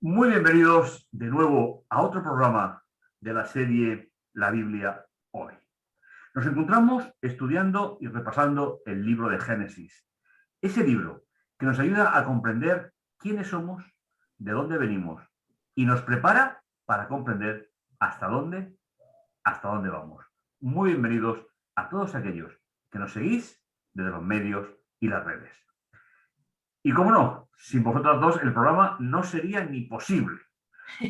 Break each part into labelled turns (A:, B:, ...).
A: Muy bienvenidos de nuevo a otro programa de la serie La Biblia Hoy. Nos encontramos estudiando y repasando el libro de Génesis. Ese libro que nos ayuda a comprender quiénes somos, de dónde venimos y nos prepara para comprender hasta dónde vamos. Muy bienvenidos a todos aquellos que nos seguís desde los medios y las redes. Y cómo no, sin vosotras dos el programa no sería ni posible.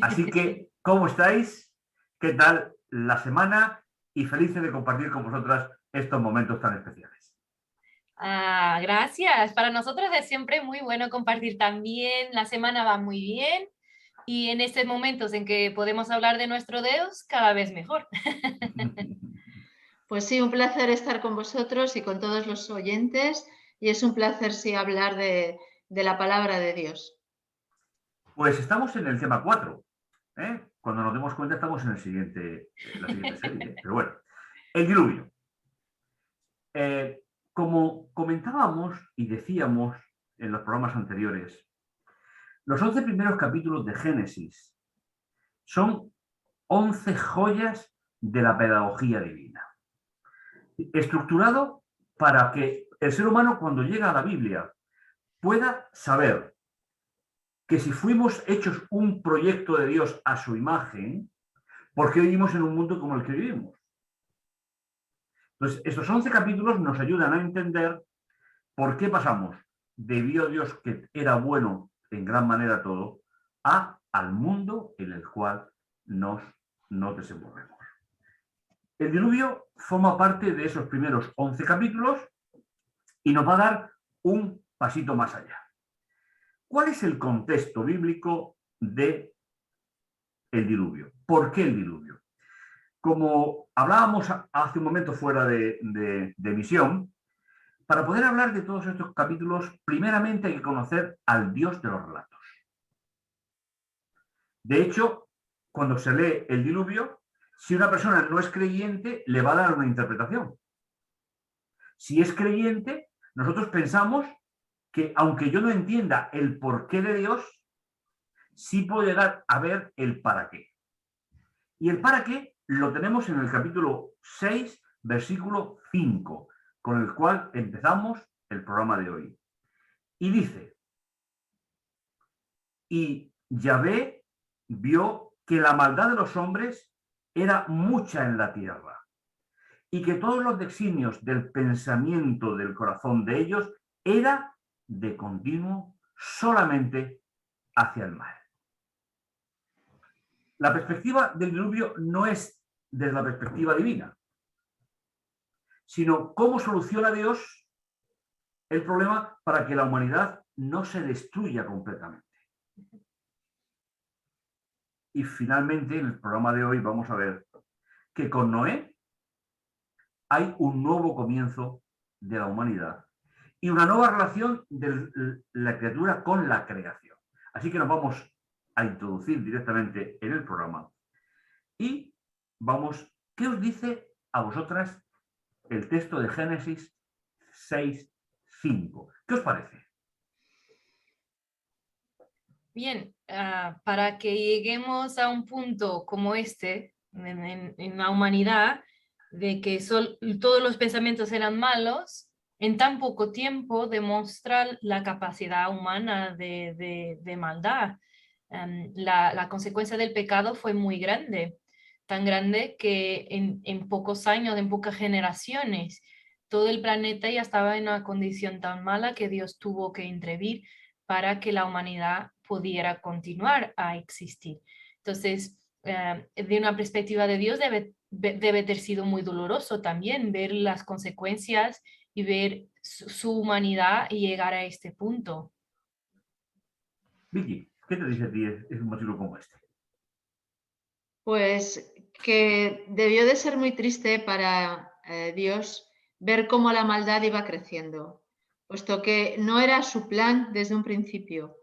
A: Así que, ¿cómo estáis? ¿Qué tal la semana? Y felices de compartir con vosotras estos momentos tan especiales.
B: Gracias. Para nosotros es siempre muy bueno compartir también. La semana va muy bien y en estos momentos en que podemos hablar de nuestro Dios, cada vez mejor.
C: Pues sí, un placer estar con vosotros y con todos los oyentes, y es un placer sí hablar de la palabra de Dios.
A: Pues estamos en el tema 4. Cuando nos demos cuenta estamos en la siguiente serie. Pero bueno, el diluvio. Como comentábamos y decíamos en los programas anteriores, los 11 primeros capítulos de Génesis son 11 joyas de la pedagogía divina. Estructurado para que el ser humano, cuando llega a la Biblia, pueda saber que si fuimos hechos un proyecto de Dios a su imagen, ¿por qué vivimos en un mundo como el que vivimos? Entonces, estos 11 capítulos nos ayudan a entender por qué pasamos de Dios que era bueno en gran manera todo, al mundo en el cual nos desenvolvemos. El diluvio forma parte de esos primeros 11 capítulos y nos va a dar un pasito más allá. ¿Cuál es el contexto bíblico del diluvio? ¿Por qué el diluvio? Como hablábamos hace un momento fuera de emisión, para poder hablar de todos estos capítulos, primeramente hay que conocer al Dios de los relatos. De hecho, cuando se lee el diluvio, si una persona no es creyente, le va a dar una interpretación. Si es creyente, nosotros pensamos que aunque yo no entienda el porqué de Dios, sí puedo llegar a ver el para qué. Y el para qué lo tenemos en el capítulo 6, versículo 5, con el cual empezamos el programa de hoy. Y dice, y Yahvé vio que la maldad de los hombres era mucha en la tierra y que todos los designios del pensamiento del corazón de ellos era de continuo solamente hacia el mal. La perspectiva del diluvio no es desde la perspectiva divina, sino cómo soluciona Dios el problema para que la humanidad no se destruya completamente. Y finalmente, en el programa de hoy vamos a ver que con Noé hay un nuevo comienzo de la humanidad y una nueva relación de la criatura con la creación. Así que nos vamos a introducir directamente en el programa y vamos, ¿qué os dice a vosotras el texto de Génesis 6:5? ¿Qué os parece?
B: Bien, para que lleguemos a un punto como este en la humanidad, de que todos los pensamientos eran malos, en tan poco tiempo demuestra la capacidad humana de maldad. La consecuencia del pecado fue muy grande, tan grande que en pocos años, en pocas generaciones, todo el planeta ya estaba en una condición tan mala que Dios tuvo que intervenir para que la humanidad pudiera continuar a existir. Entonces, de una perspectiva de Dios debe ter sido muy doloroso también ver las consecuencias y ver su humanidad y llegar a este punto.
A: Vicky, ¿qué te dice a ti es un motivo como este?
C: Pues que debió de ser muy triste para Dios ver cómo la maldad iba creciendo, puesto que no era su plan desde un principio,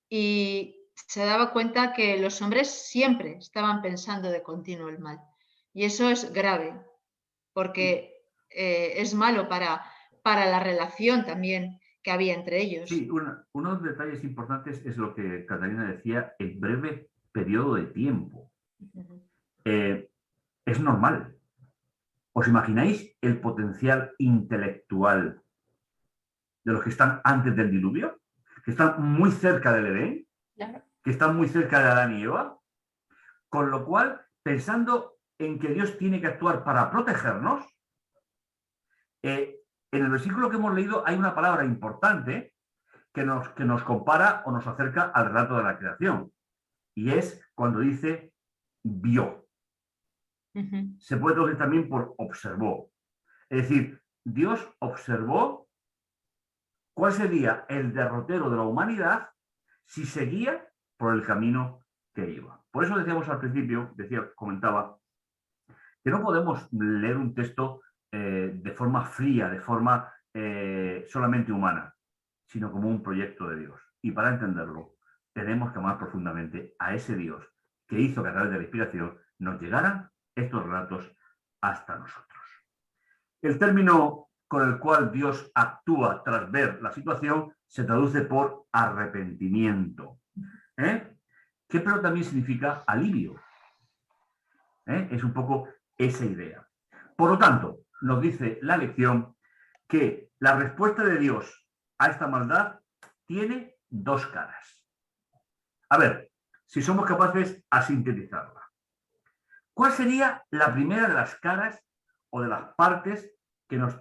C: y se daba cuenta que los hombres siempre estaban pensando de continuo el mal. Y eso es grave, porque es malo para la relación también que había entre ellos.
A: Sí, uno de los detalles importantes es lo que Catalina decía, el breve periodo de tiempo. Es normal. ¿Os imagináis el potencial intelectual de los que están antes del diluvio? Que están muy cerca del Edén,
B: Claro.
A: que están muy cerca de Adán y Eva. Con lo cual, pensando en que Dios tiene que actuar para protegernos, en el versículo que hemos leído hay una palabra importante que nos compara o nos acerca al relato de la creación. Y es cuando dice vio. Se puede traducir también por observó. Es decir, Dios observó cuál sería el derrotero de la humanidad si seguía por el camino que iba. Por eso decíamos al principio, comentaba, que no podemos leer un texto de forma fría, de forma solamente humana, sino como un proyecto de Dios. Y para entenderlo, tenemos que amar profundamente a ese Dios que hizo que a través de la inspiración nos llegaran estos relatos hasta nosotros. El término con el cual Dios actúa tras ver la situación se traduce por arrepentimiento, que pero también significa alivio. Es un poco esa idea. Por lo tanto, nos dice la lección que la respuesta de Dios a esta maldad tiene dos caras. A ver, si somos capaces a sintetizarla. ¿Cuál sería la primera de las caras o de las partes que nos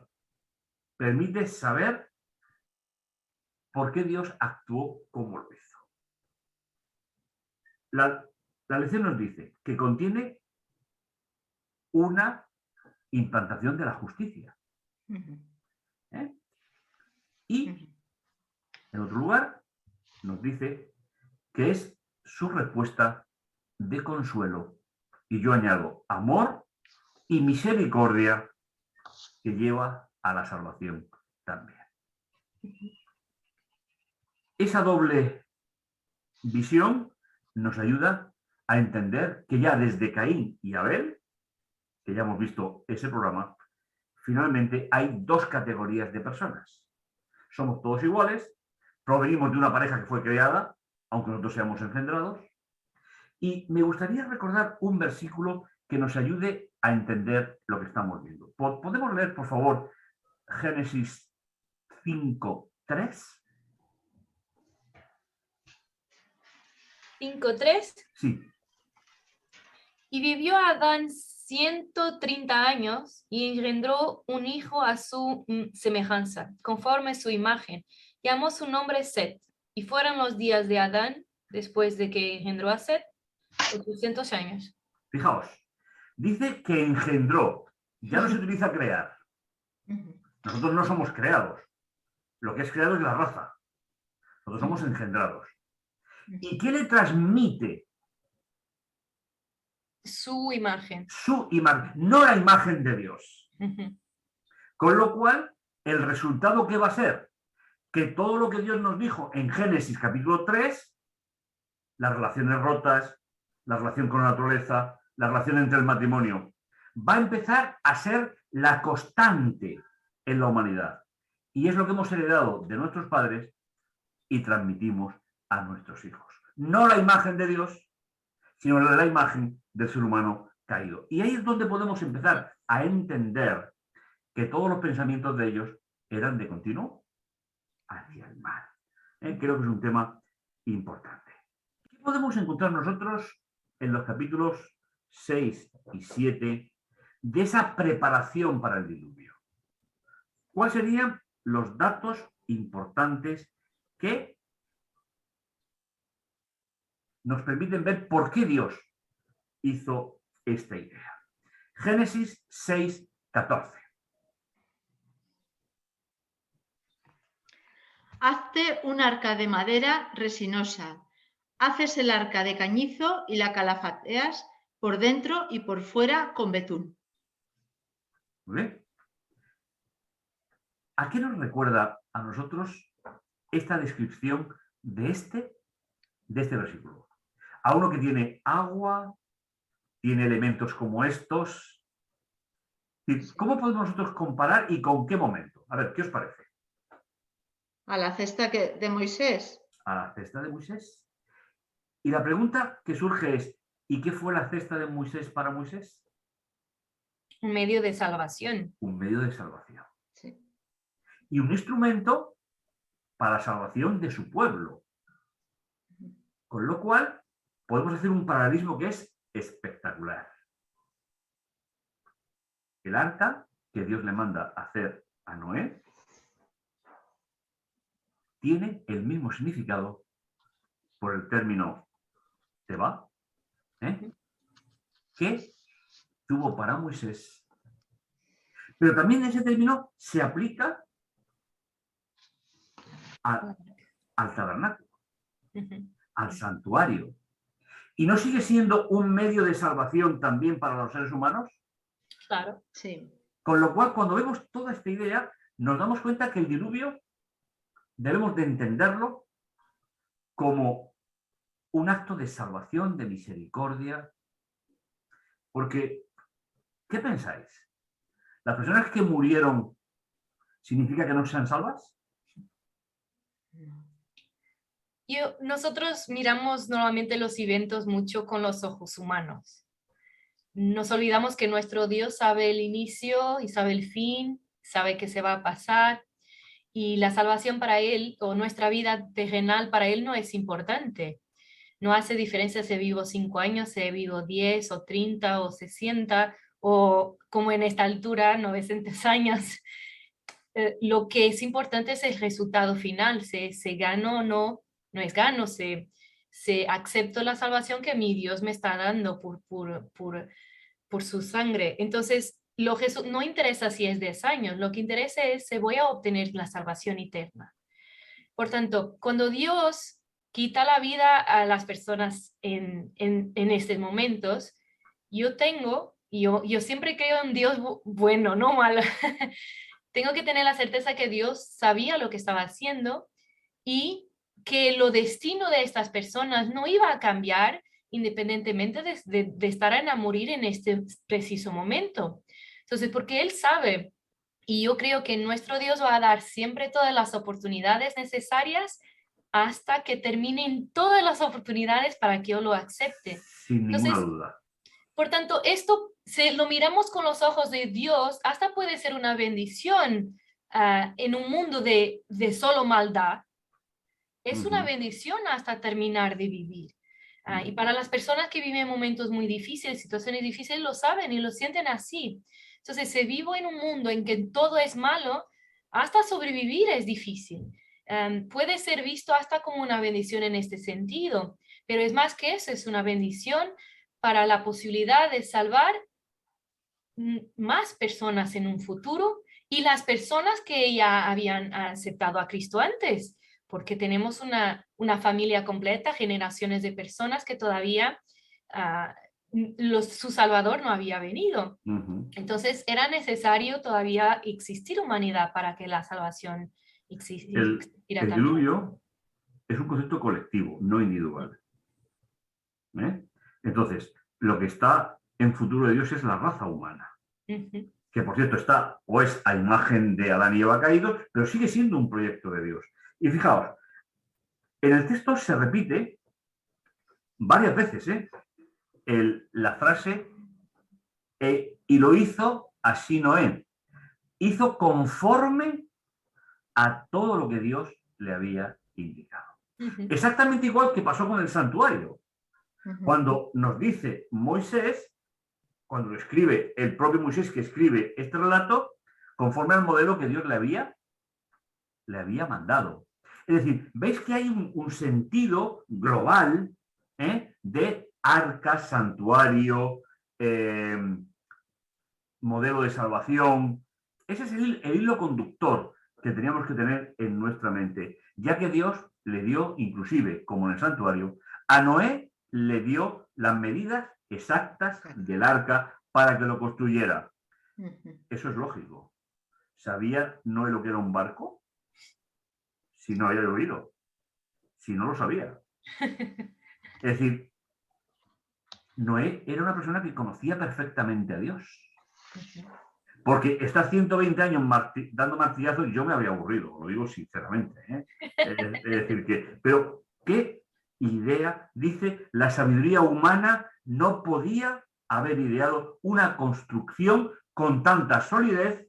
A: permite saber por qué Dios actuó como lo hizo? La lección nos dice que contiene una implantación de la justicia. Y, en otro lugar, nos dice que es su respuesta de consuelo. Y yo añado amor y misericordia que lleva a la salvación también. Esa doble visión nos ayuda a entender que ya desde Caín y Abel, que ya hemos visto ese programa, finalmente hay dos categorías de personas. Somos todos iguales, provenimos de una pareja que fue creada, aunque nosotros seamos engendrados. Y me gustaría recordar un versículo que nos ayude a entender lo que estamos viendo. ¿Podemos leer, por favor, Génesis 5:3?
B: 5:3.
A: Sí.
B: Y vivió Adán 130 años y engendró un hijo a su semejanza, conforme a su imagen. Llamó su nombre Set. Y fueron los días de Adán, después de que engendró a Set, 800 años.
A: Fijaos, dice que engendró. Ya no se utiliza crear. Nosotros no somos creados. Lo que es creado es la raza. Nosotros somos engendrados. ¿Y qué le transmite?
B: Su imagen.
A: Su imagen, no la imagen de Dios. Con lo cual, el resultado que va a ser que todo lo que Dios nos dijo en Génesis capítulo 3, las relaciones rotas, la relación con la naturaleza, la relación entre el matrimonio, va a empezar a ser la constante en la humanidad. Y es lo que hemos heredado de nuestros padres y transmitimos a nuestros hijos. No la imagen de Dios, sino la imagen del ser humano caído. Y ahí es donde podemos empezar a entender que todos los pensamientos de ellos eran de continuo hacia el mal. Creo que es un tema importante. ¿Qué podemos encontrar nosotros en los capítulos 6 y 7 de esa preparación para el diluvio? ¿Cuáles serían los datos importantes que nos permiten ver por qué Dios hizo esta idea? Génesis 6:14.
C: Hazte un arca de madera resinosa. Haces el arca de cañizo y la calafateas por dentro y por fuera con betún.
A: Muy bien. ¿A qué nos recuerda a nosotros esta descripción de este versículo? A uno que tiene agua, tiene elementos como estos. ¿Cómo podemos nosotros comparar y con qué momento? A ver, ¿qué os parece?
C: A la cesta de Moisés.
A: A la cesta de Moisés. Y la pregunta que surge es, ¿y qué fue la cesta de Moisés para Moisés?
B: Un medio de salvación.
A: Un medio de salvación.
C: Sí.
A: Y un instrumento para la salvación de su pueblo. Con lo cual, podemos hacer un paralelismo que es espectacular. El arca que Dios le manda hacer a Noé tiene el mismo significado por el término Teba, que tuvo para Moisés. Pero también ese término se aplica al tabernáculo, al santuario. ¿Y no sigue siendo un medio de salvación también para los seres humanos?
B: Claro.
C: Sí.
A: Con lo cual, cuando vemos toda esta idea, nos damos cuenta que el diluvio debemos de entenderlo como un acto de salvación, de misericordia. Porque, ¿qué pensáis? ¿Las personas que murieron significa que no sean salvas?
B: Nosotros miramos normalmente los eventos mucho con los ojos humanos. Nos olvidamos que nuestro Dios sabe el inicio y sabe el fin, sabe qué se va a pasar, y la salvación para Él, o nuestra vida terrenal para Él, no es importante. No hace diferencia si vivo 5 años, si vivo 10 o 30 o 60, o como en esta altura, 900 años. Lo que es importante es el resultado final, se gano o no, no es gano, se acepto la salvación que mi Dios me está dando por su sangre. Entonces, no interesa si es 10 años, lo que interesa es si voy a obtener la salvación eterna. Por tanto, cuando Dios quita la vida a las personas en estos momentos, yo siempre creo en Dios bueno, no malo. Tengo que tener la certeza que Dios sabía lo que estaba haciendo y que lo destino de estas personas no iba a cambiar independientemente de estar a morir en este preciso momento. Entonces, porque Él sabe, y yo creo que nuestro Dios va a dar siempre todas las oportunidades necesarias hasta que terminen todas las oportunidades para que yo lo acepte.
A: Sin ninguna
B: Entonces,
A: duda.
B: por tanto, esto, si lo miramos con los ojos de Dios, hasta puede ser una bendición en un mundo de solo maldad. Es una bendición hasta terminar de vivir. Y para las personas que viven momentos muy difíciles, situaciones difíciles, lo saben y lo sienten así. Entonces, si vivo en un mundo en que todo es malo, hasta sobrevivir es difícil. Puede ser visto hasta como una bendición en este sentido, pero es más que eso, es una bendición para la posibilidad de salvar más personas en un futuro y las personas que ya habían aceptado a Cristo antes, porque tenemos una familia completa, generaciones de personas que todavía su Salvador no había venido. Entonces era necesario todavía existir humanidad para que la salvación existiera.
A: El diluvio es un concepto colectivo, no individual. Entonces, lo que está en futuro de Dios es la raza humana. Que por cierto está o es a imagen de Adán y Eva caídos, pero sigue siendo un proyecto de Dios. Y fijaos, en el texto se repite varias veces la frase y lo hizo así Noé. Hizo conforme a todo lo que Dios le había indicado. Exactamente igual que pasó con el santuario. Cuando nos dice Moisés, cuando lo escribe el propio Moisés que escribe este relato, conforme al modelo que Dios le había mandado. Es decir, veis que hay un sentido global de arca, santuario, modelo de salvación. Ese es el hilo conductor que teníamos que tener en nuestra mente, ya que Dios le dio, inclusive, como en el santuario, a Noé le dio las medidas exactas del arca para que lo construyera. Eso es lógico. ¿Sabía Noé lo que era un barco? Si no había oído. Si no lo sabía. Es decir, Noé era una persona que conocía perfectamente a Dios. Porque está 120 años dando martillazos y yo me habría aburrido, lo digo sinceramente. Es decir, pero ¿qué idea? Dice, la sabiduría humana no podía haber ideado una construcción con tanta solidez.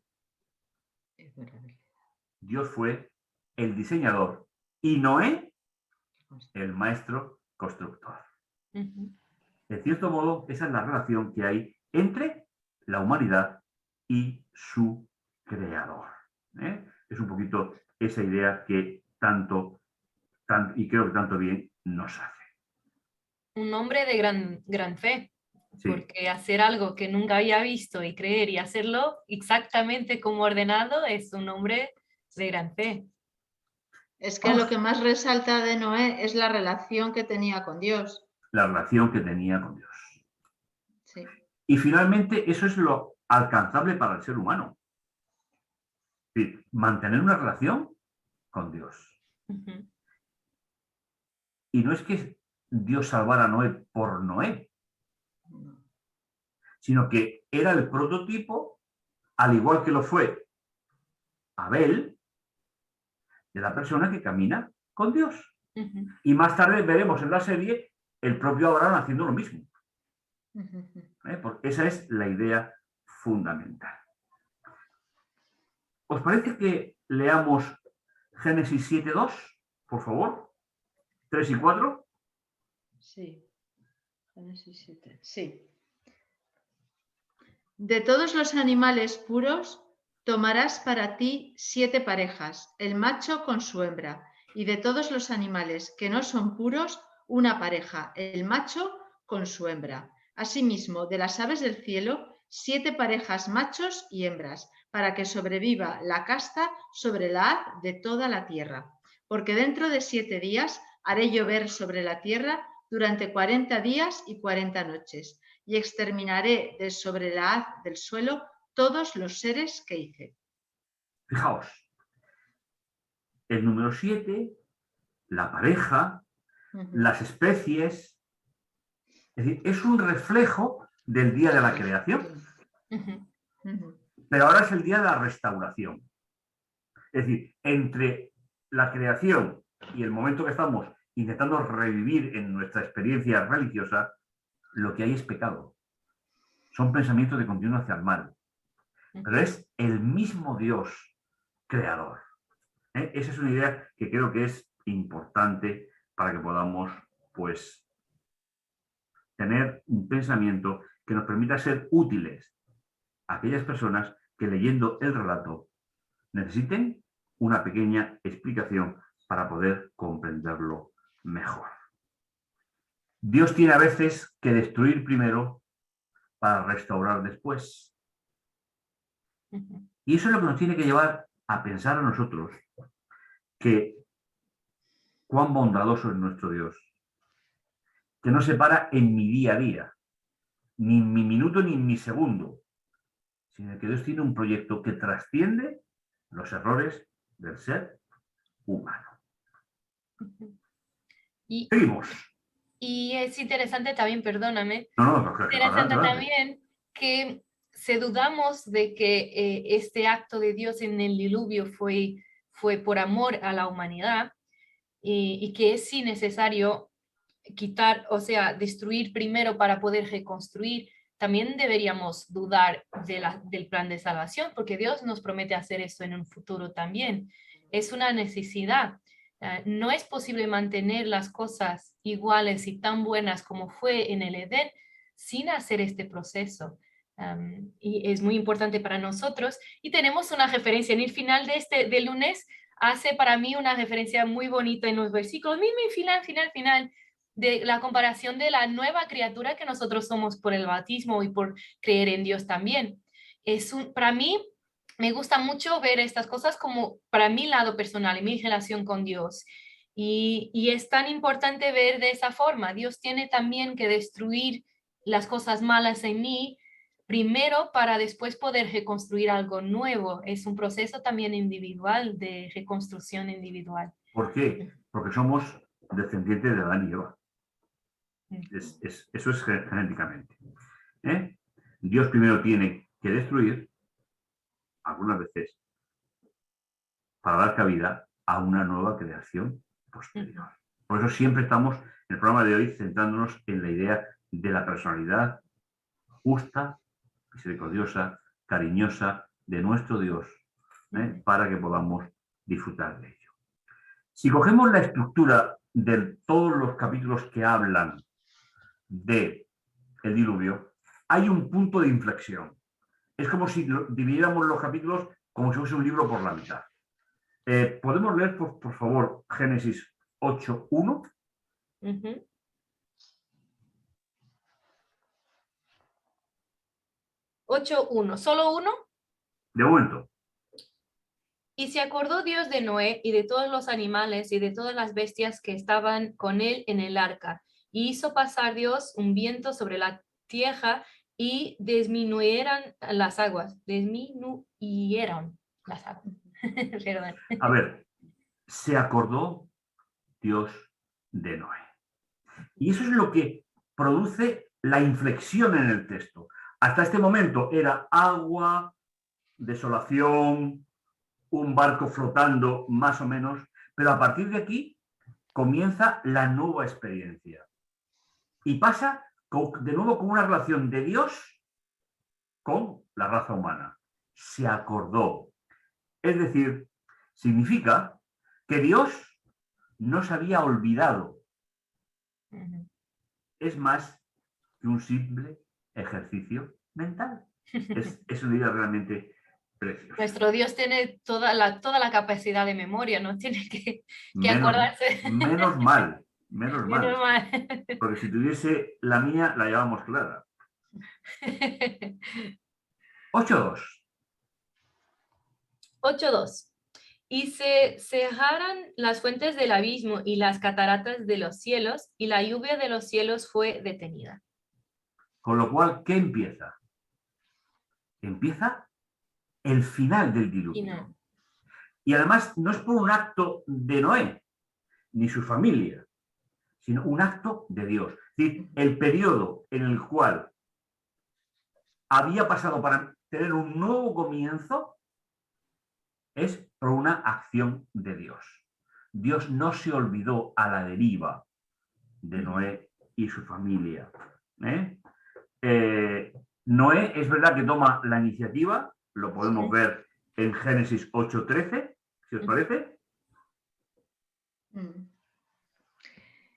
A: Dios fue el diseñador y Noé el maestro constructor. De cierto modo, esa es la relación que hay entre la humanidad y su creador. Es un poquito esa idea que y creo que tanto bien nos hace.
B: Un hombre de gran fe,
A: Sí.
B: porque hacer algo que nunca había visto y creer y hacerlo exactamente como ordenado es un hombre de gran fe.
C: Es que lo que más resalta de Noé es la relación que tenía con Dios.
A: La relación que tenía con Dios.
C: Sí.
A: Y finalmente eso es lo alcanzable para el ser humano. Es decir, mantener una relación con Dios. Y no es que Dios salvara a Noé por Noé, sino que era el prototipo, al igual que lo fue Abel, de la persona que camina con Dios. Y más tarde veremos en la serie el propio Abraham haciendo lo mismo. Porque esa es la idea fundamental. ¿Os parece que leamos Génesis 7:2, por favor? 3 y 4.
C: Sí. Génesis 7. Sí. De todos los animales puros tomarás para ti 7 parejas, el macho con su hembra, y de todos los animales que no son puros, una pareja, el macho con su hembra. Asimismo, de las aves del cielo, 7 parejas machos y hembras, para que sobreviva la casta sobre la haz de toda la tierra. Porque dentro de 7 días haré llover sobre la tierra durante 40 días y 40 noches, y exterminaré de sobre la haz del suelo todos los seres que hice.
A: Fijaos, el número 7, la pareja, las especies, es decir, es un reflejo del día de la creación. Pero ahora es el día de la restauración. Es decir, entre la creación y el momento que estamos intentando revivir en nuestra experiencia religiosa, lo que hay es pecado. Son pensamientos de continuo hacia el mal. Pero es el mismo Dios creador. Esa es una idea que creo que es importante para que podamos, pues, tener un pensamiento que nos permita ser útiles a aquellas personas que leyendo el relato necesiten una pequeña explicación para poder comprenderlo mejor. Dios tiene a veces que destruir primero para restaurar después. Y eso es lo que nos tiene que llevar a pensar a nosotros que cuán bondadoso es nuestro Dios, que no se para en mi día a día, ni en mi minuto ni en mi segundo, sino que Dios tiene un proyecto que trasciende los errores del ser humano. Seguimos.
B: Y es interesante también, perdóname,
A: interesante
B: también que si dudamos de que este acto de Dios en el diluvio fue por amor a la humanidad y que es sí necesario quitar, o sea, destruir primero para poder reconstruir, también deberíamos dudar del plan de salvación, porque Dios nos promete hacer esto en un futuro también. Es una necesidad. No es posible mantener las cosas iguales y tan buenas como fue en el Edén sin hacer este proceso. Y es muy importante para nosotros. Y tenemos una referencia en el final de lunes, hace para mí una referencia muy bonita en los versículos, mismo final, de la comparación de la nueva criatura que nosotros somos por el bautismo y por creer en Dios también. Para mí, me gusta mucho ver estas cosas como para mi lado personal y mi relación con Dios. Y es tan importante ver de esa forma. Dios tiene también que destruir las cosas malas en mí primero para después poder reconstruir algo nuevo. Es un proceso también individual de reconstrucción individual.
A: ¿Por qué? Porque somos descendientes de Adán y Eva. Eso es genéticamente. Dios primero tiene que destruir algunas veces, para dar cabida a una nueva creación posterior. Por eso siempre estamos en el programa de hoy centrándonos en la idea de la personalidad justa, misericordiosa, cariñosa de nuestro Dios, para que podamos disfrutar de ello. Si cogemos la estructura de todos los capítulos que hablan del diluvio, hay un punto de inflexión. Es como si dividiéramos los capítulos como si fuese un libro por la mitad. ¿Podemos leer, por favor, Génesis 8:1?
B: 8:1. ¿Solo uno?
A: De momento.
B: Y se acordó Dios de Noé y de todos los animales y de todas las bestias que estaban con él en el arca. Y hizo pasar Dios un viento sobre la tierra y disminuyeron las aguas. Disminuyeron las aguas. Perdón.
A: A ver, se acordó Dios de Noé. Y eso es lo que produce la inflexión en el texto. Hasta este momento era agua, desolación, un barco flotando más o menos, pero a partir de aquí comienza la nueva experiencia. Y pasa de nuevo con una relación de Dios con la raza humana. Se acordó. Es decir, significa que Dios no se había olvidado. Es más que un simple ejercicio mental. Es una idea realmente preciosa.
B: Nuestro Dios tiene toda la capacidad de memoria, no tiene que acordarse.
A: Menos mal.
B: Menos mal.
A: Porque si tuviese la mía, la llevamos clara. 8:2.
B: 8:2. Y se cerraron las fuentes del abismo y las cataratas de los cielos, y la lluvia de los cielos fue detenida.
A: Con lo cual, ¿qué empieza? Empieza el final del diluvio. Y además no es por un acto de Noé, ni su familia, sino un acto de Dios. Es decir, el periodo en el cual había pasado para tener un nuevo comienzo es por una acción de Dios. Dios no se olvidó a la deriva de Noé y su familia. Noé es verdad que toma la iniciativa, lo podemos ver en Génesis 8:13, si os parece.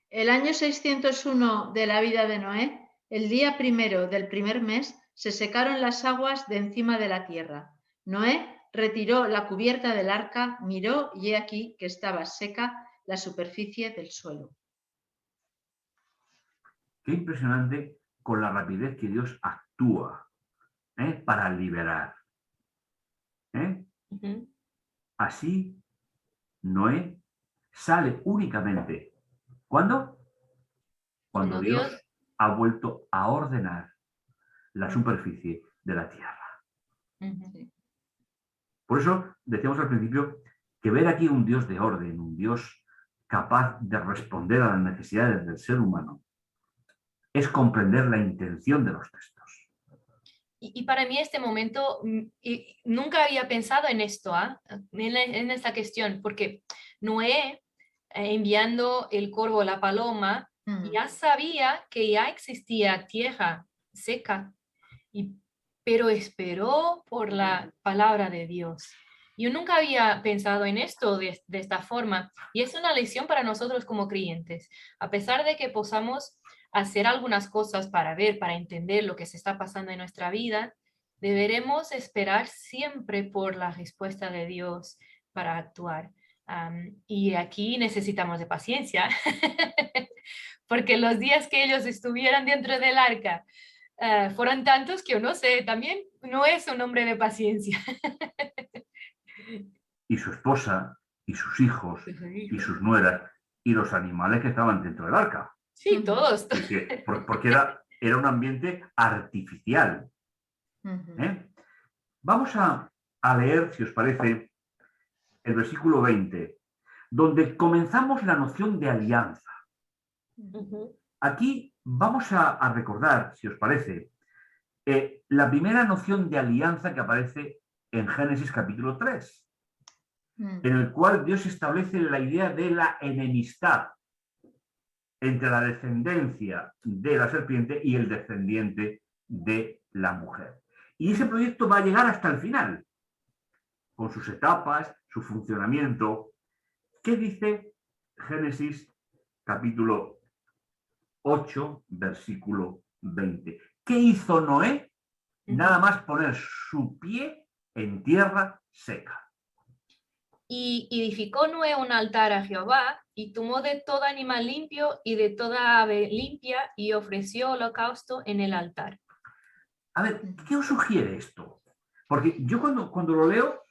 C: El año 601 de la vida de Noé, el día primero del primer mes, se secaron las aguas de encima de la tierra. Noé retiró la cubierta del arca, miró y he aquí que estaba seca la superficie del suelo.
A: Qué impresionante con la rapidez que Dios actúa para liberar. Así, Noé sale únicamente. ¿Cuándo? Cuando Dios ha vuelto a ordenar la superficie de la tierra. Por eso decíamos al principio que ver aquí un Dios de orden, un Dios capaz de responder a las necesidades del ser humano, es comprender la intención de los textos.
B: Y para mí este momento, nunca había pensado en esto, en esta cuestión, porque Noé, enviando el corvo, la paloma, ya sabía que ya existía tierra seca, pero esperó por la palabra de Dios. Yo nunca había pensado en esto de esta forma, y es una lección para nosotros como creyentes. A pesar de que podamos hacer algunas cosas para ver, para entender lo que se está pasando en nuestra vida, deberemos esperar siempre por la respuesta de Dios para actuar. Y aquí necesitamos de paciencia, porque los días que ellos estuvieran dentro del arca fueron tantos que yo no sé, también no es un hombre de paciencia.
A: Y su esposa, y sus hijos, y sus nueras, y los animales que estaban dentro del arca.
B: Sí, todos.
A: Porque era un ambiente artificial. Vamos a leer, si os parece, el versículo 20, donde comenzamos la noción de alianza. Aquí vamos a recordar, si os parece, la primera noción de alianza que aparece en Génesis capítulo 3,
C: Mm.
A: en el cual Dios establece la idea de la enemistad entre la descendencia de la serpiente y el descendiente de la mujer. Y ese proyecto va a llegar hasta el final, con sus etapas, su funcionamiento. ¿Qué dice Génesis capítulo 8, versículo 20? ¿Qué hizo Noé? Nada más poner su pie en tierra seca.
B: Y edificó Noé un altar a Jehová, y tomó de todo animal limpio y de toda ave limpia, y ofreció holocausto en el altar.
A: A ver, ¿qué os sugiere esto? Porque yo cuando lo leo,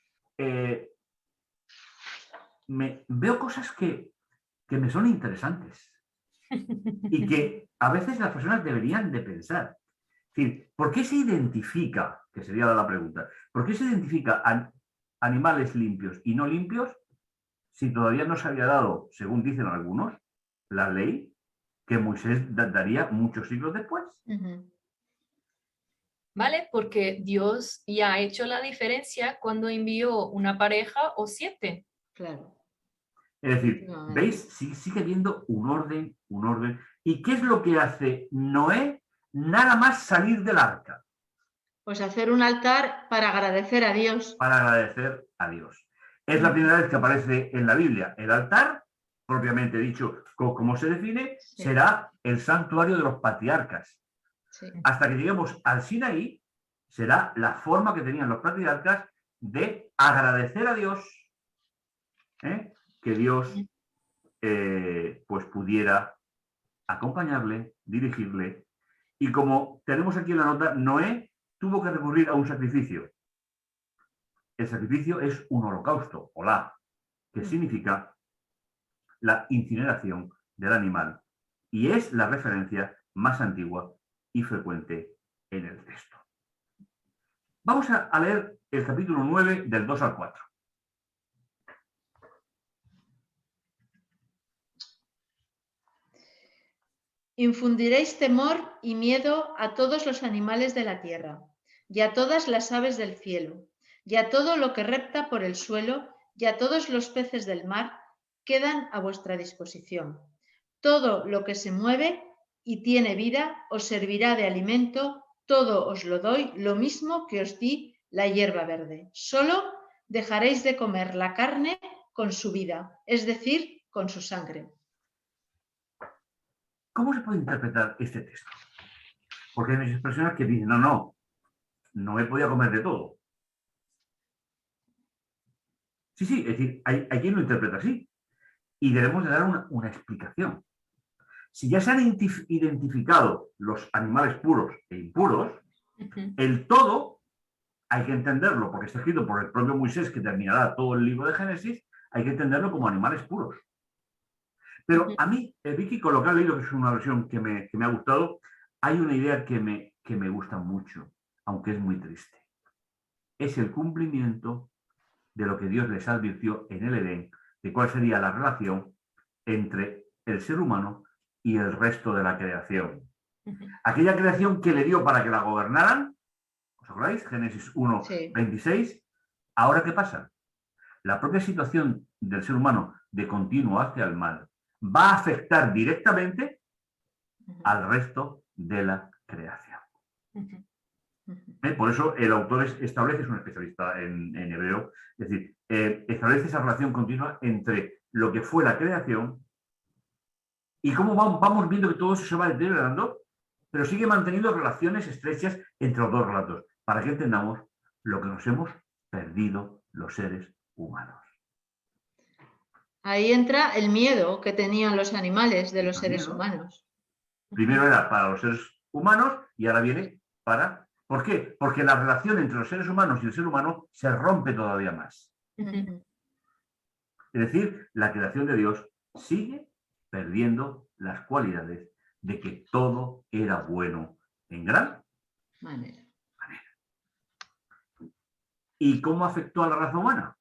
A: veo cosas que me son interesantes y que a veces las personas deberían de pensar. Es decir, ¿por qué se identifica, que sería la pregunta, por qué se identifica animales limpios y no limpios si todavía no se había dado, según dicen algunos, la ley que Moisés daría muchos siglos después?
B: ¿Vale? Porque Dios ya ha hecho la diferencia cuando envió una pareja o 7.
C: Claro.
A: Es decir, ¿veis? Sigue habiendo un orden, un orden. ¿Y qué es lo que hace Noé nada más salir del arca?
C: Pues hacer un altar para agradecer a Dios.
A: Para agradecer a Dios. Es la primera vez que aparece en la Biblia el altar, propiamente dicho, como se define,
C: Sí.
A: será el santuario de los patriarcas.
C: Sí.
A: Hasta que lleguemos al Sinaí, será la forma que tenían los patriarcas de agradecer a Dios, que Dios pues pudiera acompañarle, dirigirle. Y como tenemos aquí en la nota, Noé tuvo que recurrir a un sacrificio. El sacrificio es un holocausto, olá, que significa la incineración del animal. Y es la referencia más antigua y frecuente en el texto. Vamos a leer el capítulo 9 del 2 al 4.
C: Infundiréis temor y miedo a todos los animales de la tierra, y a todas las aves del cielo, y a todo lo que repta por el suelo, y a todos los peces del mar, quedan a vuestra disposición. Todo lo que se mueve y tiene vida os servirá de alimento, todo os lo doy, lo mismo que os di la hierba verde. Solo dejaréis de comer la carne con su vida, es decir, con su sangre.
A: ¿Cómo se puede interpretar este texto? Porque hay muchas personas que dicen, no me podía comer de todo. Sí, es decir, hay quien lo interpreta así. Y debemos de dar una explicación. Si ya se han identificado los animales puros e impuros, el todo hay que entenderlo, porque está escrito por el propio Moisés, que terminará todo el libro de Génesis, hay que entenderlo como animales puros. Pero a mí, Vicky, con lo que ha leído, que es una versión que me ha gustado, hay una idea que me gusta mucho, aunque es muy triste. Es el cumplimiento de lo que Dios les advirtió en el Edén, de cuál sería la relación entre el ser humano y el resto de la creación. Aquella creación que le dio para que la gobernaran, ¿os acordáis? Génesis 1, sí. 26. ¿Ahora qué pasa? La propia situación del ser humano de continuo hacia el mal va a afectar directamente al resto de la creación. Por eso el autor establece, es un especialista en hebreo, es decir, establece esa relación continua entre lo que fue la creación y cómo vamos viendo que todo eso se va deteriorando, pero sigue manteniendo relaciones estrechas entre los dos relatos, para que entendamos lo que nos hemos perdido los seres humanos.
C: Ahí entra el miedo que tenían los animales de los seres humanos.
A: Primero era para los seres humanos y ahora viene para... ¿Por qué? Porque la relación entre los seres humanos y el ser humano se rompe todavía más. Es decir, la creación de Dios sigue perdiendo las cualidades de que todo era bueno en gran manera. ¿Y cómo afectó a la raza humana?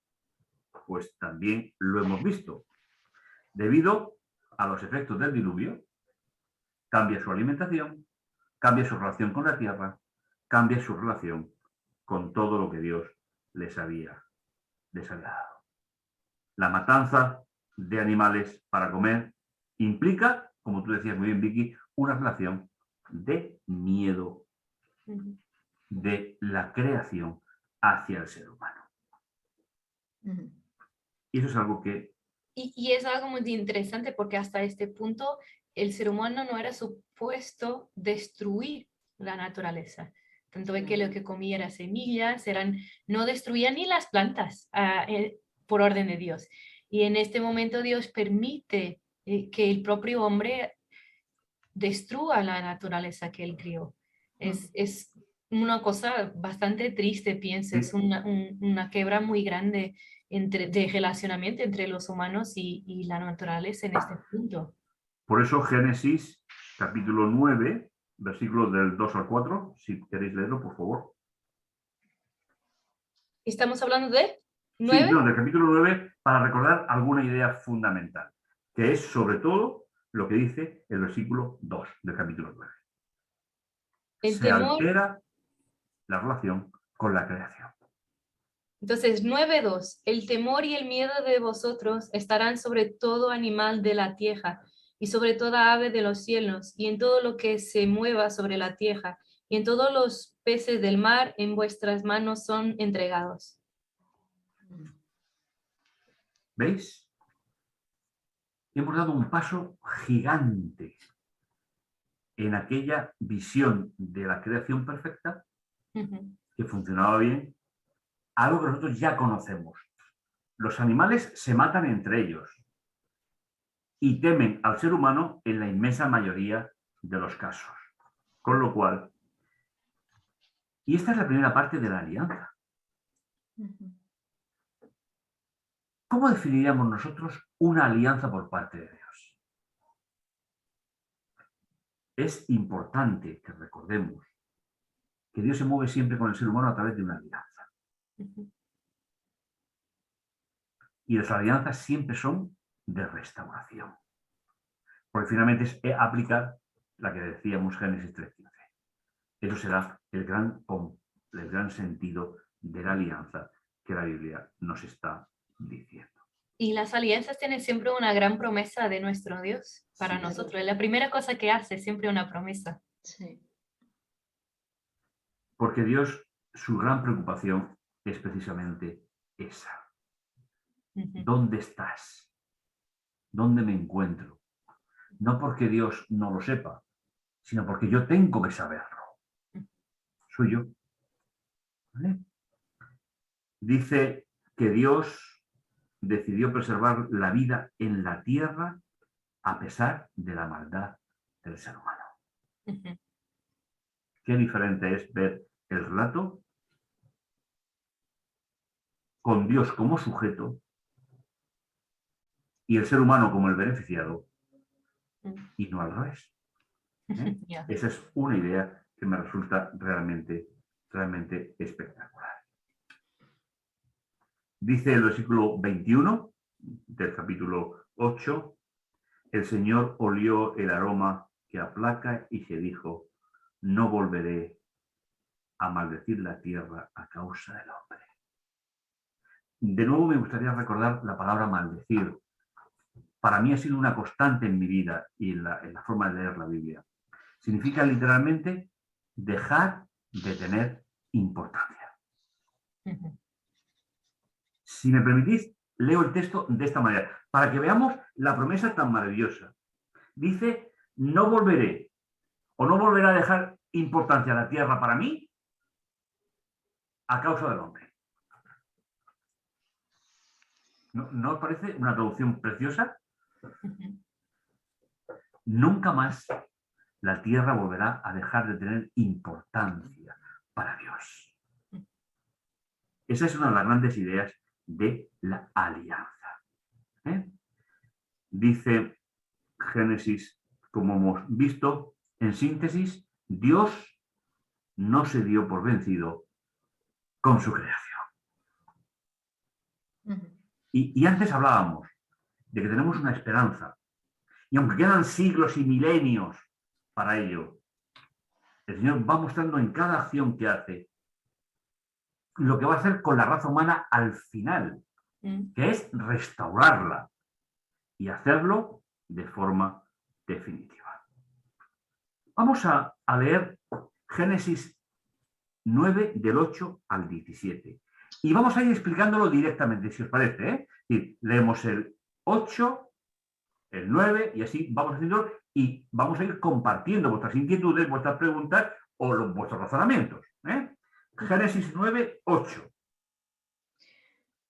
A: Pues también lo hemos visto. Debido a los efectos del diluvio, cambia su alimentación, cambia su relación con la tierra, cambia su relación con todo lo que Dios les había dado. La matanza de animales para comer implica, como tú decías muy bien, Vicky, una relación de miedo de la creación hacia el ser humano. Y eso es algo que...
B: Y es algo muy interesante porque hasta este punto el ser humano no era supuesto destruir la naturaleza. Tanto es que lo que comía eran semillas, no destruían ni las plantas por orden de Dios. Y en este momento Dios permite que el propio hombre destruya la naturaleza que él crió. Es una cosa bastante triste, pienso, es una quiebra muy grande de relacionamiento entre los humanos y la naturaleza en este punto.
A: Por eso Génesis, capítulo 9, versículos del 2 al 4, si queréis leerlo, por favor.
B: ¿Estamos hablando de 9?
A: Sí, no, del capítulo 9, para recordar alguna idea fundamental, que es sobre todo lo que dice el versículo 2 del capítulo 9. Se altera la relación con la creación.
B: Entonces, 9:2, el temor y el miedo de vosotros estarán sobre todo animal de la tierra y sobre toda ave de los cielos y en todo lo que se mueva sobre la tierra y en todos los peces del mar en vuestras manos son entregados.
A: ¿Veis? Hemos dado un paso gigante en aquella visión de la creación perfecta que funcionaba bien, algo que nosotros ya conocemos. Los animales se matan entre ellos y temen al ser humano en la inmensa mayoría de los casos. Con lo cual, y esta es la primera parte de la alianza. ¿Cómo definiríamos nosotros una alianza por parte de Dios? Es importante que recordemos que Dios se mueve siempre con el ser humano a través de una alianza. Y las alianzas siempre son de restauración. Porque finalmente es aplicar la que decíamos Génesis 3:15. Eso será el gran sentido de la alianza que la Biblia nos está diciendo.
B: Y las alianzas tienen siempre una gran promesa de nuestro Dios para nosotros. Es la primera cosa que hace, siempre una promesa.
C: Sí.
A: Porque Dios, su gran preocupación es precisamente esa. ¿Dónde estás? ¿Dónde me encuentro? No porque Dios no lo sepa, sino porque yo tengo que saberlo. Soy yo. ¿Vale? Dice que Dios decidió preservar la vida en la tierra a pesar de la maldad del ser humano. Qué diferente es ver el relato con Dios como sujeto y el ser humano como el beneficiado y no al revés. Esa es una idea que me resulta realmente espectacular. Dice el versículo 21 del capítulo 8, el Señor olió el aroma que aplaca y se dijo, no volveré a maldecir la tierra a causa del hombre. De nuevo me gustaría recordar la palabra maldecir. Para mí ha sido una constante en mi vida y en la forma de leer la Biblia. Significa literalmente dejar de tener importancia. Si me permitís, leo el texto de esta manera, para que veamos la promesa tan maravillosa. Dice, no volveré o no volverá a dejar importancia a la tierra para mí a causa del hombre. ¿No os parece una traducción preciosa? Nunca más la tierra volverá a dejar de tener importancia para Dios. Esa es una de las grandes ideas de la alianza. Dice Génesis, como hemos visto, en síntesis, Dios no se dio por vencido con su creación. Y antes hablábamos de que tenemos una esperanza. Y aunque quedan siglos y milenios para ello, el Señor va mostrando en cada acción que hace lo que va a hacer con la raza humana al final, que es restaurarla y hacerlo de forma definitiva. Vamos a leer Génesis 9 del 8 al 17 y vamos a ir explicándolo directamente, si os parece, ¿eh? Y leemos el 8, el 9 y así vamos haciendo y vamos a ir compartiendo vuestras inquietudes, vuestras preguntas o vuestros razonamientos, ¿eh? Génesis 9, 8.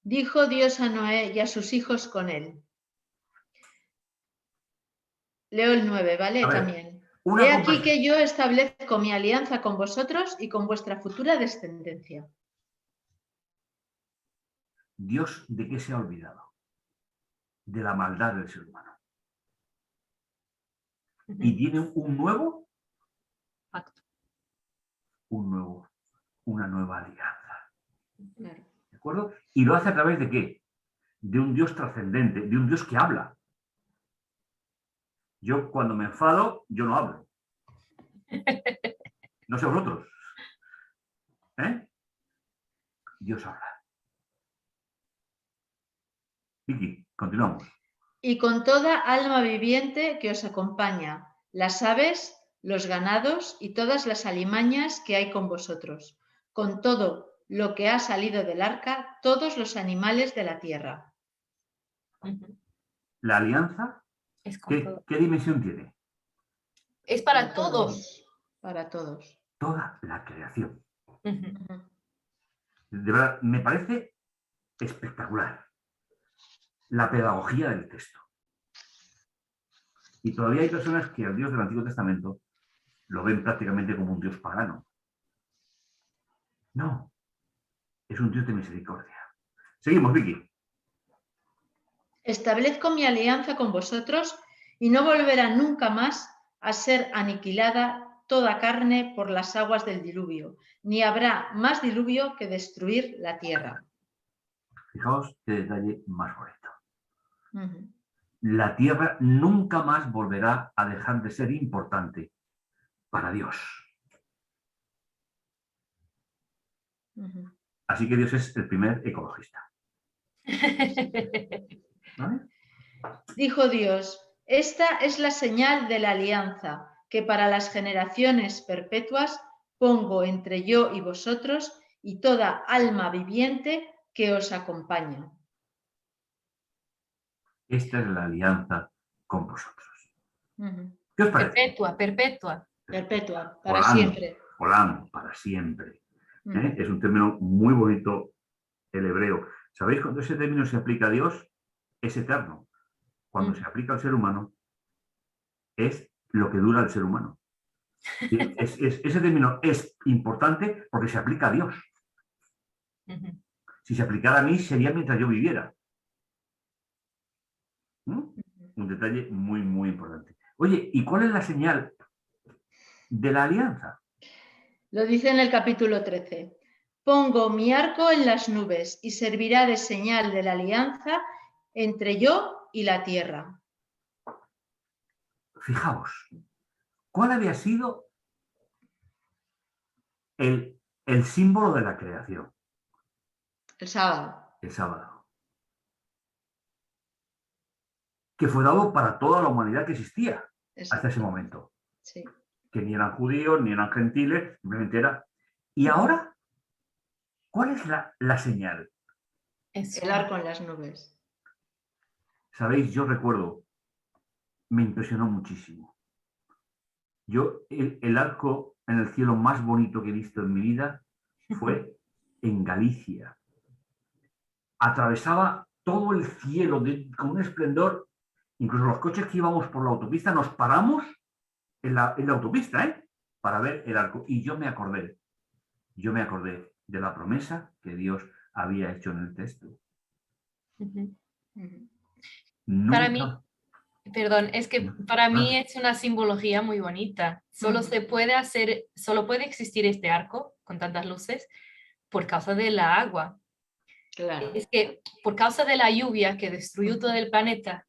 C: Dijo Dios a Noé y a sus hijos con él. Leo el 9, ¿vale?
A: A ver,
C: también. He aquí
A: conversación.
C: que yo establezco mi alianza con vosotros y con vuestra futura descendencia.
A: ¿Dios de qué se ha olvidado? De la maldad del ser humano. Y tiene un nuevo
B: Pacto.
A: Una nueva alianza.
C: Claro.
A: ¿De acuerdo? Y lo hace a través de qué? De un Dios trascendente, de un Dios que habla. Yo cuando me enfado, yo no hablo. No sé vosotros. ¿Eh? Dios habla. Vicky, continuamos.
C: Y con toda alma viviente que os acompaña, las aves, los ganados y todas las alimañas que hay con vosotros, con todo lo que ha salido del arca, todos los animales de la tierra.
A: La alianza,
B: Es con todo.
A: ¿qué dimensión tiene?
B: Es para todos.
C: Para todos.
A: Toda la creación.
B: Ujú.
A: De verdad, me parece espectacular la pedagogía del texto. Y todavía hay personas que al Dios del Antiguo Testamento lo ven prácticamente como un Dios pagano. No, es un Dios de misericordia. Seguimos, Vicky.
C: Establezco mi alianza con vosotros y no volverá nunca más a ser aniquilada toda carne por las aguas del diluvio, ni habrá más diluvio que destruir la tierra.
A: Fijaos qué detalle más bonito.
C: Uh-huh.
A: La tierra nunca más volverá a dejar de ser importante para Dios.
C: Uh-huh.
A: Así que Dios es el primer ecologista. ¿Vale?
C: Dijo Dios, esta es la señal de la alianza que para las generaciones perpetuas pongo entre yo y vosotros y toda alma viviente que os acompaña.
A: Esta es la alianza con vosotros.
C: Uh-huh.
A: ¿Qué os parece?
B: Perpetua, perpetua.
C: Perpetua, para
A: Olán,
C: siempre.
A: Olán, para siempre.
C: Uh-huh.
A: Es un término muy bonito, el hebreo. ¿Sabéis cuando ese término se aplica a Dios? Es eterno. Cuando se aplica al ser humano, es lo que dura el ser humano. Ese término es importante porque se aplica a Dios.
B: Uh-huh.
A: Si se aplicara a mí, sería mientras yo viviera. Un detalle muy, muy importante. Oye, ¿y cuál es la señal de la alianza?
C: Lo dice en el capítulo 13. Pongo mi arco en las nubes y servirá de señal de la alianza entre yo y la tierra.
A: Fijaos, ¿cuál había sido el símbolo de la creación?
C: El sábado.
A: El sábado. Que fue dado para toda la humanidad que existía hasta ese momento.
C: Sí.
A: Que ni eran judíos, ni eran gentiles, simplemente era. ¿Y ahora? ¿Cuál es la señal?
C: El arco en las nubes.
A: Sabéis, yo recuerdo, me impresionó muchísimo. Yo, el arco en el cielo más bonito que he visto en mi vida fue en Galicia. Atravesaba todo el cielo con un esplendor. Incluso los coches que íbamos por la autopista nos paramos en la autopista, para ver el arco. Y yo me acordé de la promesa que Dios había hecho en el texto.
B: Uh-huh.
A: Nunca...
B: Para mí, perdón, es que para mí es una simbología muy bonita. Solo puede existir este arco con tantas luces por causa de la agua.
C: Claro.
B: Es que por causa de la lluvia que destruyó todo el planeta,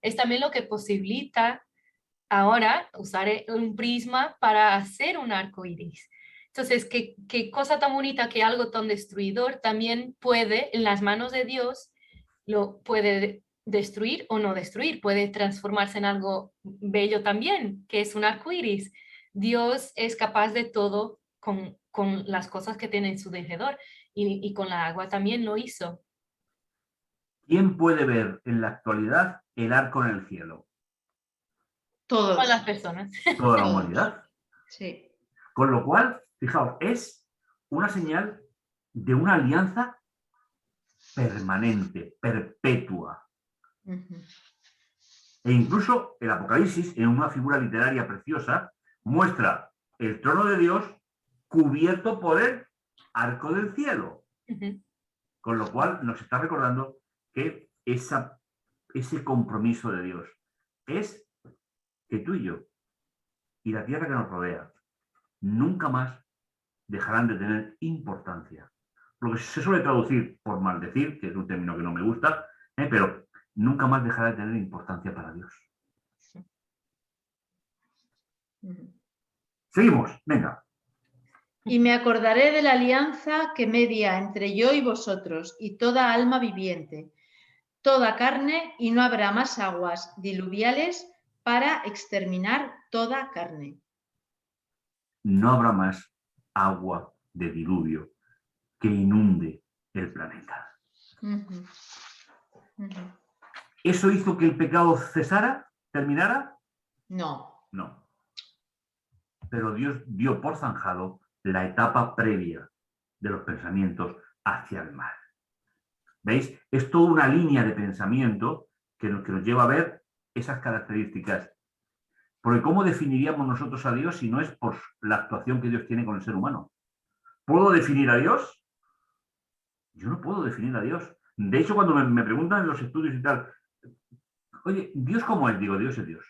B: es también lo que posibilita ahora usar un prisma para hacer un arco iris. Entonces, qué cosa tan bonita que algo tan destruidor también puede, en las manos de Dios, lo puede destruir o no destruir, puede transformarse en algo bello también, que es un arco iris. Dios es capaz de todo con las cosas que tiene en su alrededor y con la agua también lo hizo.
A: ¿Quién puede ver en la actualidad el arco en el cielo?
C: Todos.
B: Con las personas.
A: Toda la
C: Todos.
A: humanidad.
C: Sí.
A: Con lo cual, fijaos, es una señal de una alianza permanente, perpetua.
C: Ujú.
A: E incluso el Apocalipsis, en una figura literaria preciosa, muestra el trono de Dios cubierto por el arco del cielo.
B: Ujú.
A: Con lo cual nos está recordando que ese compromiso de Dios es que tú y yo y la tierra que nos rodea nunca más dejarán de tener importancia. Lo que se suele traducir por maldecir, que es un término que no me gusta, pero nunca más dejará de tener importancia para Dios.
C: Ujú.
A: Seguimos, venga.
C: Y me acordaré de la alianza que media entre yo y vosotros y toda alma viviente, toda carne, y no habrá más aguas diluviales para exterminar toda carne.
A: No habrá más agua de diluvio que inunde el planeta.
C: Ujú. Ujú.
A: ¿Eso hizo que el pecado cesara, terminara?
C: No.
A: No. Pero Dios dio por zanjado la etapa previa de los pensamientos hacia el mal. ¿Veis? Es toda una línea de pensamiento que nos lleva a ver esas características. Porque ¿cómo definiríamos nosotros a Dios si no es por la actuación que Dios tiene con el ser humano? ¿Puedo definir a Dios? Yo no puedo definir a Dios. De hecho, cuando me preguntan en los estudios y tal, oye, ¿Dios cómo es? Digo, Dios es Dios.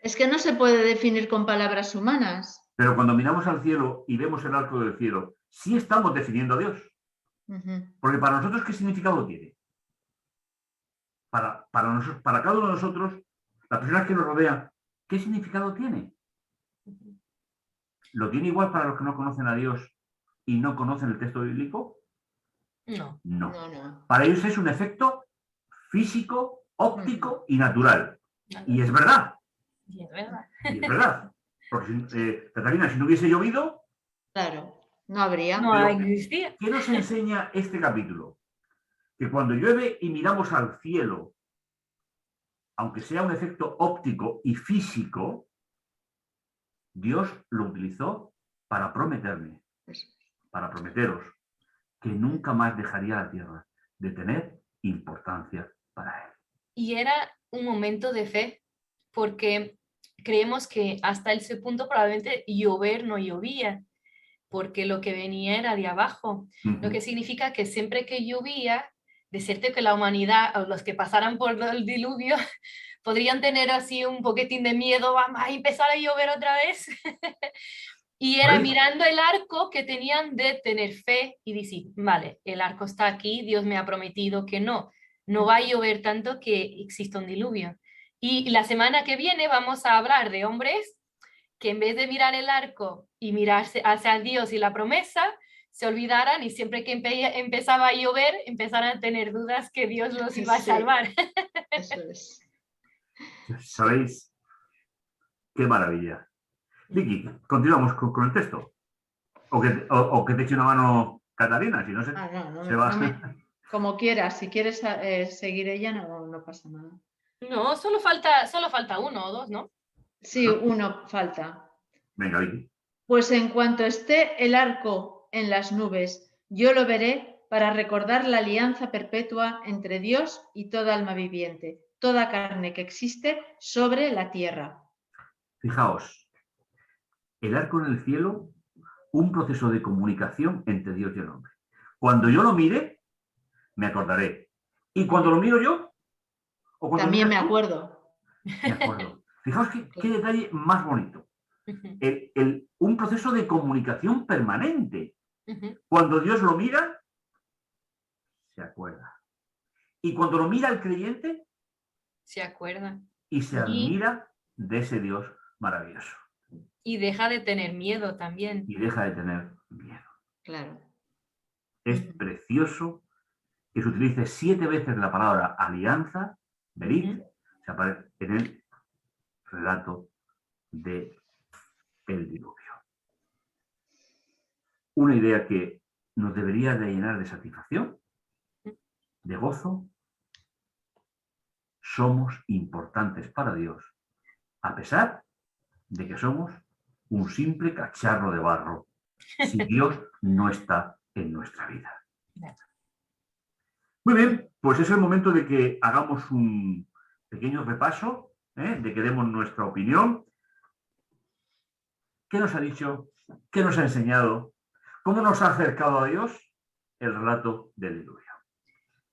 C: Es que no se puede definir con palabras humanas.
A: Pero cuando miramos al cielo y vemos el arco del cielo, sí estamos definiendo a Dios.
C: Ujú.
A: Porque para nosotros, ¿qué significado tiene? Para cada uno de nosotros, las personas que nos rodean, ¿qué significado tiene? ¿Lo tiene igual para los que no conocen a Dios y no conocen el texto bíblico?
B: No.
A: No.
C: No.
A: Para ellos es un efecto físico, óptico y natural. Y es verdad.
B: Y es verdad.
A: Y es verdad. Porque, Catalina, si no hubiese llovido,
C: Claro, no habría.
B: No existía.
A: ¿qué nos enseña este capítulo? Que cuando llueve y miramos al cielo, aunque sea un efecto óptico y físico, Dios lo utilizó para prometerme, para prometeros, que nunca más dejaría la tierra de tener importancia para él.
B: Y era un momento de fe, porque creemos que hasta ese punto probablemente llover no llovía, porque lo que venía era de abajo, lo que significa que siempre que llovía, de cierto que la humanidad o los que pasaran por el diluvio podrían tener así un poquitín de miedo, vamos a empezar a llover otra vez. Y era mirando el arco que tenían de tener fe y decir, vale, el arco está aquí, Dios me ha prometido que no va a llover tanto que exista un diluvio. Y la semana que viene vamos a hablar de hombres que en vez de mirar el arco y mirarse hacia Dios y la promesa, se olvidaran y siempre que empezaba a llover, empezaran a tener dudas que Dios los iba a salvar.
C: Eso es.
A: ¿Sabéis? ¡Qué maravilla! Vicky, continuamos con el texto. O que te eche una mano Catalina, si no se, se va.
C: Como quieras, si quieres seguir ella, no pasa nada.
B: No, solo falta uno o dos, ¿no?
C: Sí, uno falta.
A: Venga, Vicky.
C: Pues en cuanto esté el arco en las nubes, yo lo veré para recordar la alianza perpetua entre Dios y toda alma viviente, toda carne que existe sobre la tierra.
A: Fijaos, el arco en el cielo, un proceso de comunicación entre Dios y el hombre. Cuando yo lo mire, me acordaré. Y cuando lo miro yo, o cuando
C: también me
A: tú,
C: acuerdo.
A: me acuerdo. Fijaos qué detalle más bonito. Un proceso de comunicación permanente. Cuando Dios lo mira, se acuerda. Y cuando lo mira el creyente,
B: se acuerda.
A: Y se admira de ese Dios maravilloso.
B: Y deja de tener miedo también.
A: y deja de tener miedo.
C: Claro.
A: Es precioso que se utilice 7 veces la palabra alianza, berit, se aparece en el relato del diluvio. Una idea que nos debería de llenar de satisfacción, de gozo. Somos importantes para Dios, a pesar de que somos un simple cacharro de barro, si Dios no está en nuestra vida. Muy bien, pues es el momento de que hagamos un pequeño repaso, de que demos nuestra opinión. ¿Qué nos ha dicho? ¿Qué nos ha enseñado? ¿Cómo nos ha acercado a Dios el relato del diluvio?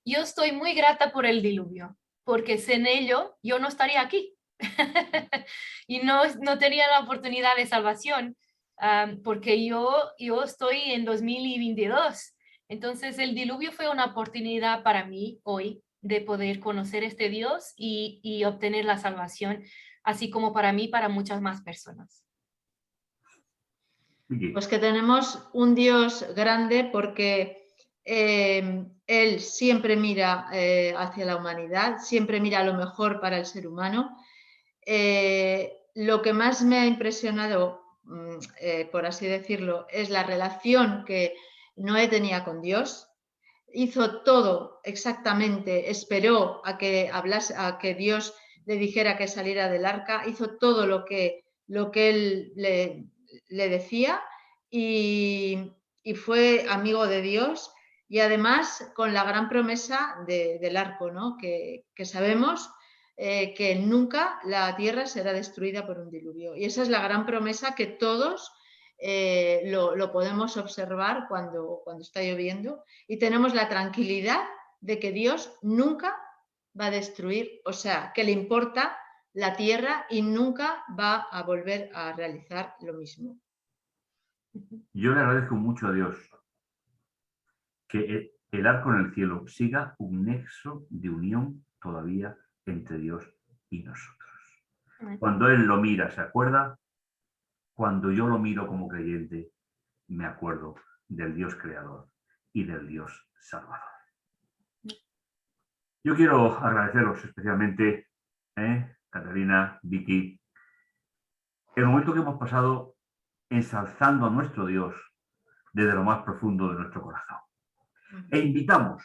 B: Yo estoy muy grata por el diluvio, porque sin ello yo no estaría aquí. Y no tenía la oportunidad de salvación, porque yo estoy en 2022. Entonces el diluvio fue una oportunidad para mí hoy de poder conocer este Dios y obtener la salvación, así como para mí, para muchas más personas.
C: Pues que tenemos un Dios grande porque Él siempre mira hacia la humanidad, siempre mira lo mejor para el ser humano. Lo que más me ha impresionado, por así decirlo, es la relación que Noé tenía con Dios. Hizo todo exactamente, esperó a que Dios le dijera que saliera del arca, hizo todo lo que él le decía y fue amigo de Dios, y además con la gran promesa del arco, ¿no? que sabemos que nunca la tierra será destruida por un diluvio. Y esa es la gran promesa que todos lo podemos observar cuando está lloviendo, y tenemos la tranquilidad de que Dios nunca va a destruir, o sea, que le importa la tierra y nunca va a volver a realizar lo mismo.
A: Yo le agradezco mucho a Dios que el arco en el cielo siga un nexo de unión todavía entre Dios y nosotros. Cuando Él lo mira, ¿se acuerda? Cuando yo lo miro como creyente, me acuerdo del Dios creador y del Dios salvador. Yo quiero agradeceros especialmente, Catalina, Vicky, el momento que hemos pasado ensalzando a nuestro Dios desde lo más profundo de nuestro corazón. E invitamos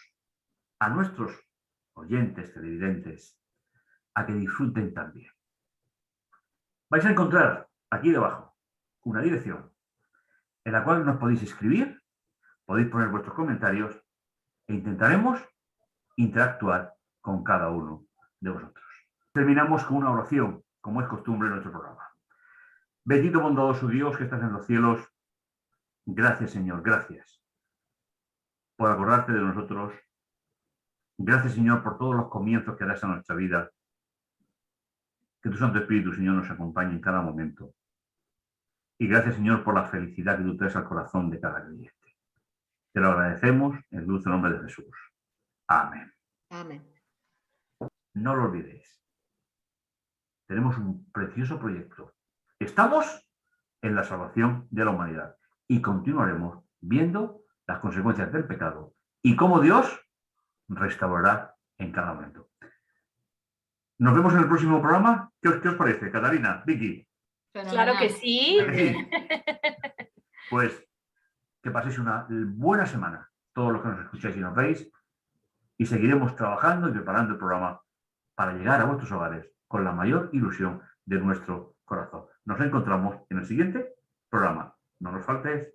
A: a nuestros oyentes, televidentes, a que disfruten también. Vais a encontrar aquí debajo una dirección en la cual nos podéis escribir, podéis poner vuestros comentarios e intentaremos interactuar con cada uno de vosotros. Terminamos con una oración, como es costumbre en nuestro programa. Bendito bondadoso Dios que estás en los cielos, gracias Señor, gracias por acordarte de nosotros. Gracias Señor por todos los comienzos que das a nuestra vida. Que tu Santo Espíritu, Señor, nos acompañe en cada momento. Y gracias Señor por la felicidad que tú traes al corazón de cada creyente. Te lo agradecemos en el dulce nombre de Jesús. Amén.
C: Amén.
A: No lo olvidéis. Tenemos un precioso proyecto. Estamos en la salvación de la humanidad y continuaremos viendo las consecuencias del pecado y cómo Dios restaurará en cada momento. Nos vemos en el próximo programa. ¿Qué os parece, Catalina, Vicky?
B: Claro que sí.
A: Pues que paséis una buena semana, todos los que nos escucháis y nos veis, y seguiremos trabajando y preparando el programa para llegar a vuestros hogares con la mayor ilusión de nuestro corazón. Nos encontramos en el siguiente programa. No nos faltes.